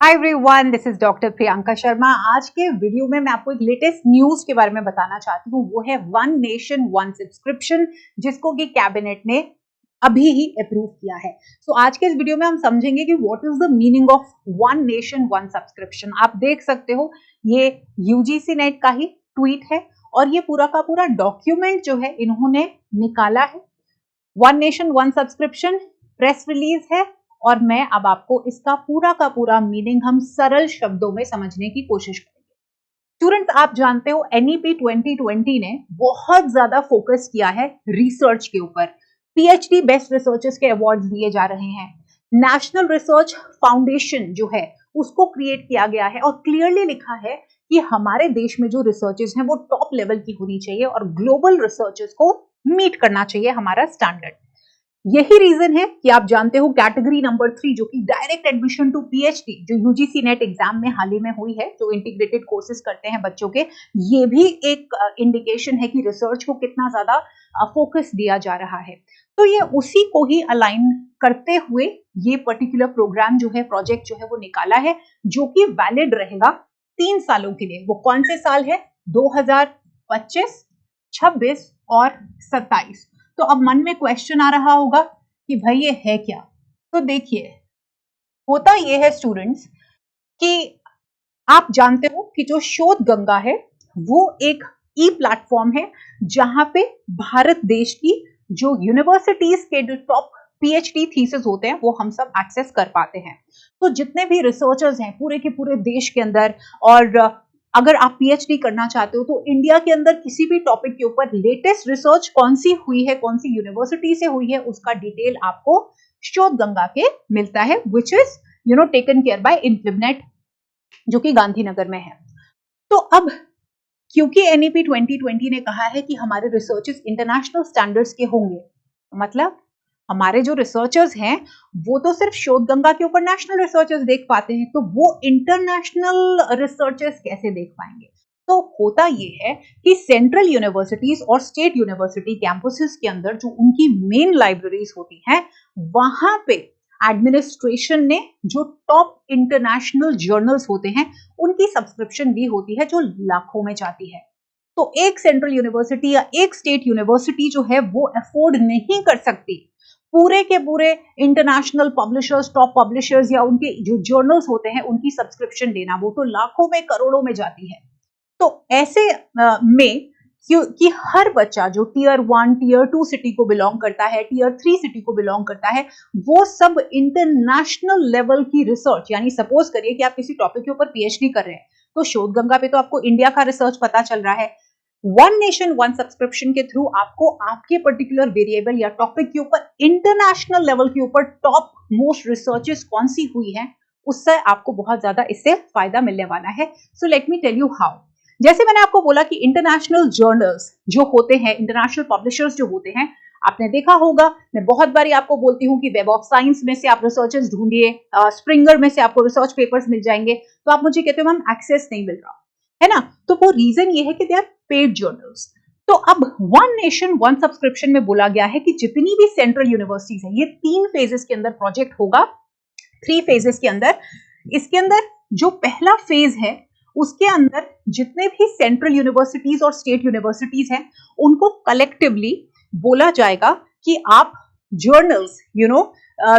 Hi everyone, this is doctor Priyanka Sharma. आज के video में मैं आपको एक लेटेस्ट न्यूज के बारे में बताना चाहती हूँ। वो है वन नेशन वन सब्सक्रिप्शन, जिसको कि कैबिनेट ने अभी ही अप्रूव किया है। सो आज के इस वीडियो में हम समझेंगे कि what is the meaning of one nation one subscription. आप देख सकते हो ये यूजीसी नेट का ही ट्वीट है और ये पूरा का पूरा डॉक्यूमेंट जो है इन्होंने निकाला है। One nation one subscription press release है और मैं अब आपको इसका पूरा का पूरा मीनिंग हम सरल शब्दों में समझने की कोशिश करेंगे। स्टूडेंट्स, आप जानते हो एनईपी 2020 ने बहुत ज्यादा फोकस किया है रिसर्च के ऊपर। पीएचडी बेस्ट रिसर्चर्स के अवार्ड्स दिए जा रहे हैं। नेशनल रिसर्च फाउंडेशन जो है उसको क्रिएट किया गया है और क्लियरली लिखा है कि हमारे देश में जो रिसर्चेस हैं वो टॉप लेवल की होनी चाहिए और ग्लोबल रिसर्चेस को मीट करना चाहिए हमारा स्टैंडर्ड। यही रीजन है कि आप जानते हो कैटेगरी नंबर 3 जो कि डायरेक्ट एडमिशन टू पीएचडी जो यूजीसी नेट एग्जाम में हाल ही में हुई है, जो इंटीग्रेटेड कोर्सेज करते हैं बच्चों के, ये भी एक इंडिकेशन है कि रिसर्च को कितना ज्यादा फोकस दिया जा रहा है। तो ये उसी को ही अलाइन करते हुए ये पर्टिकुलर प्रोग्राम जो है, प्रोजेक्ट जो है वो निकाला है, जो कि वैलिड रहेगा 3 सालों के लिए। वो कौन से साल है? 2025, 26 और 27। तो अब मन में क्वेश्चन आ रहा होगा कि भाई ये है क्या? तो देखिए, होता ये है स्टूडेंट्स कि आप जानते हो कि जो शोध गंगा है वो एक ई प्लेटफॉर्म है जहां पे भारत देश की जो यूनिवर्सिटीज के जो टॉप पीएचडी थीसिस होते हैं वो हम सब एक्सेस कर पाते हैं। तो जितने भी रिसर्चर्स हैं पूरे के पूरे देश के अंदर, और अगर आप पीएचडी करना चाहते हो तो इंडिया के अंदर किसी भी टॉपिक के ऊपर लेटेस्ट रिसर्च कौन सी हुई है, कौन सी यूनिवर्सिटी से हुई है, उसका डिटेल आपको शोध गंगा के मिलता है, which is taken care by INFLIBNET जो कि गांधीनगर में है। तो अब क्योंकि एनईपी 2020 ने कहा है कि हमारे रिसर्चेस इंटरनेशनल स्टैंडर्ड्स के होंगे, मतलब हमारे जो रिसर्चर्स हैं वो तो सिर्फ शोध गंगा के ऊपर नेशनल रिसर्चर्स देख पाते हैं, तो वो इंटरनेशनल रिसर्चर्स कैसे देख पाएंगे? तो होता ये है कि सेंट्रल यूनिवर्सिटीज और स्टेट यूनिवर्सिटी कैंपसेस के अंदर जो उनकी मेन लाइब्रेरीज होती हैं, वहां पे एडमिनिस्ट्रेशन ने जो टॉप इंटरनेशनल जर्नल्स होते हैं उनकी सब्सक्रिप्शन भी होती है, जो लाखों में जाती है। तो एक सेंट्रल यूनिवर्सिटी या एक स्टेट यूनिवर्सिटी जो है वो अफोर्ड नहीं कर सकती पूरे के पूरे इंटरनेशनल पब्लिशर्स, टॉप पब्लिशर्स या उनके जो जर्नल्स होते हैं उनकी सब्सक्रिप्शन देना, वो तो लाखों में करोड़ों में जाती है। तो ऐसे में कि हर बच्चा जो टियर 1, टियर 2 सिटी को बिलोंग करता है, टियर 3 सिटी को बिलोंग करता है, वो सब इंटरनेशनल लेवल की रिसर्च, यानी सपोज करिए कि आप किसी टॉपिक के ऊपर पीएचडी कर रहे हैं तो शोध गंगा पे तो आपको इंडिया का रिसर्च पता चल रहा है। वन नेशन वन सब्सक्रिप्शन के थ्रू आपको आपके पर्टिकुलर वेरिएबल या टॉपिक के ऊपर इंटरनेशनल लेवल के ऊपर टॉप मोस्ट रिसर्चेस कौन सी हुई हैं, उससे आपको बहुत ज्यादा इससे फायदा मिलने वाला है। So let me tell you how. जैसे मैंने आपको बोला कि इंटरनेशनल जर्नल्स जो होते हैं, इंटरनेशनल पब्लिशर्स जो होते हैं, आपने देखा होगा, मैं बहुत बारी आपको बोलती हूँ कि वेब ऑफ साइंस में से आप रिसर्चर्स ढूंढिए, स्प्रिंगर में से आपको रिसर्च पेपर्स मिल जाएंगे। तो आप मुझे कहते हो मैम एक्सेस नहीं मिल रहा है ना, तो वो रीजन ये है कि दे आर पेड जर्नल्स। तो अब वन नेशन वन सब्सक्रिप्शन में बोला गया है कि जितनी भी सेंट्रल यूनिवर्सिटीज हैं, ये 3 फेजेस के अंदर प्रोजेक्ट होगा, 3 फेजेस के अंदर। इसके अंदर जो पहला फेज है उसके अंदर जितने भी सेंट्रल यूनिवर्सिटीज और स्टेट यूनिवर्सिटीज हैं उनको कलेक्टिवली बोला जाएगा कि आप जर्नल्स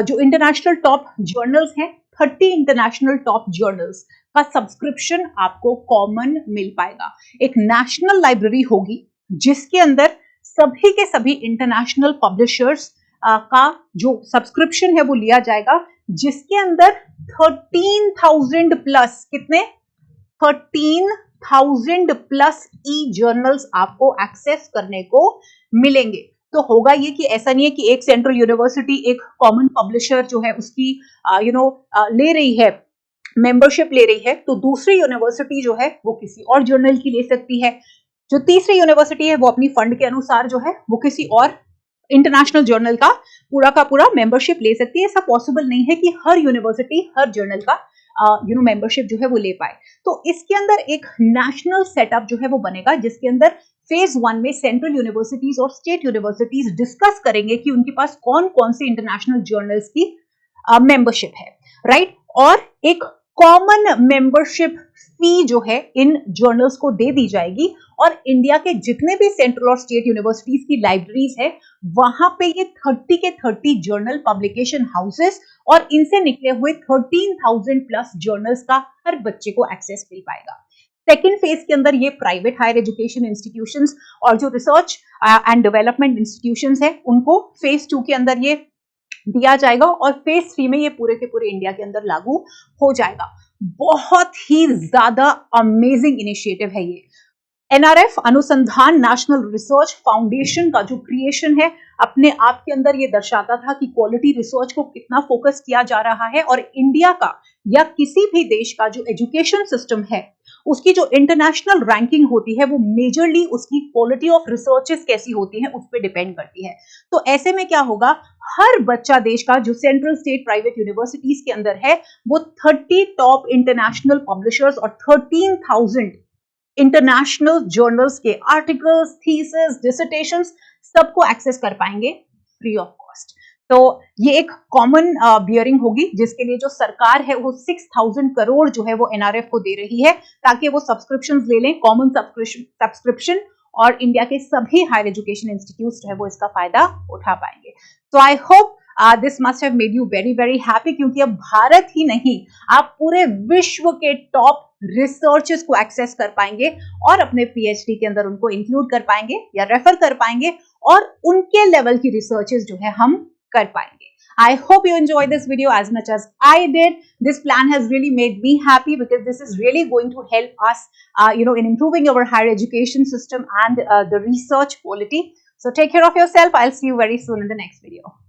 जो इंटरनेशनल टॉप जर्नल्स हैं, 30 इंटरनेशनल टॉप जर्नल्स का सब्सक्रिप्शन आपको कॉमन मिल पाएगा। एक नेशनल लाइब्रेरी होगी जिसके अंदर सभी के सभी इंटरनेशनल पब्लिशर्स का जो सब्सक्रिप्शन है वो लिया जाएगा, जिसके अंदर 13,000 प्लस, कितने? 13,000 प्लस ई जर्नल्स आपको एक्सेस करने को मिलेंगे। तो होगा ये कि ऐसा नहीं है कि एक सेंट्रल यूनिवर्सिटी एक कॉमन पब्लिशर जो है उसकी ले रही है, मेंबरशिप ले रही है, तो दूसरी यूनिवर्सिटी जो है वो किसी और जर्नल की ले सकती है। जो तीसरी यूनिवर्सिटी है वो अपनी फंड के अनुसार जो है वो किसी और इंटरनेशनल जर्नल का पूरा मेंबरशिप ले सकती है। ऐसा पॉसिबल नहीं है कि हर यूनिवर्सिटी हर जर्नल का मेंबरशिप जो है वो ले पाए। तो इसके अंदर एक नेशनल सेटअप जो है वो बनेगा, जिसके अंदर फेज 1 में सेंट्रल यूनिवर्सिटीज और स्टेट यूनिवर्सिटीज डिस्कस करेंगे कि उनके पास कौन कौन से इंटरनेशनल जर्नल्स की मेंबरशिप है, राइट? और एक कॉमन मेंबरशिप फी जो है इन जर्नल्स को दे दी जाएगी और इंडिया के जितने भी सेंट्रल और स्टेट यूनिवर्सिटीज की लाइब्रेरीज है वहां पे ये 30 के 30 जर्नल पब्लिकेशन हाउसेस और इनसे निकले हुए 13,000 प्लस जर्नल्स का हर बच्चे को एक्सेस मिल पाएगा। सेकेंड फेज के अंदर ये प्राइवेट हायर एजुकेशन इंस्टीट्यूशंस और जो रिसर्च एंड डेवलपमेंट इंस्टीट्यूशंस है उनको फेज 2 के अंदर ये दिया जाएगा और फेज 3 में ये पूरे के पूरे इंडिया के अंदर लागू हो जाएगा। बहुत ही ज्यादा अमेजिंग इनिशिएटिव है ये। एनआरएफ अनुसंधान नेशनल रिसर्च फाउंडेशन का जो क्रिएशन है अपने आप के अंदर ये दर्शाता था कि क्वालिटी रिसर्च को कितना फोकस किया जा रहा है और इंडिया का या किसी भी देश का जो एजुकेशन सिस्टम है उसकी जो इंटरनेशनल रैंकिंग होती है वो मेजरली उसकी क्वालिटी ऑफ रिसर्चेस कैसी होती है उस पर डिपेंड करती है। तो ऐसे में क्या होगा, हर बच्चा देश का जो सेंट्रल स्टेट प्राइवेट यूनिवर्सिटीज के अंदर है वो 30 टॉप इंटरनेशनल पब्लिशर्स और 13,000 इंटरनेशनल जर्नल्स के आर्टिकल्स, थीसिस, डिसर्टेशंस सबको एक्सेस कर पाएंगे फ्री ऑफ कॉस्ट। तो ये एक कॉमन बियरिंग होगी जिसके लिए जो सरकार है वो 6,000 करोड़ जो है वो एनआरएफ को दे रही है ताकि वो सब्सक्रिप्शंस ले लें, कॉमन सब्सक्रिप्शन, और इंडिया के सभी हायर एजुकेशन इंस्टीट्यूट्स जो है वो इसका फायदा उठा पाएंगे। तो I hope this must have made you very very happy, क्योंकि अब भारत ही नहीं आप पूरे विश्व के टॉप रिसर्चेस को एक्सेस कर पाएंगे और अपने पीएचडी के अंदर उनको इंक्लूड कर पाएंगे या रेफर कर पाएंगे और उनके लेवल की रिसर्चेस जो है हम कर पाएंगे। I hope you enjoyed this video as much as I did. This plan has really made me happy because this is really going to help us, in improving our higher education system and the research quality. So take care of yourself. I'll see you very soon in the next video.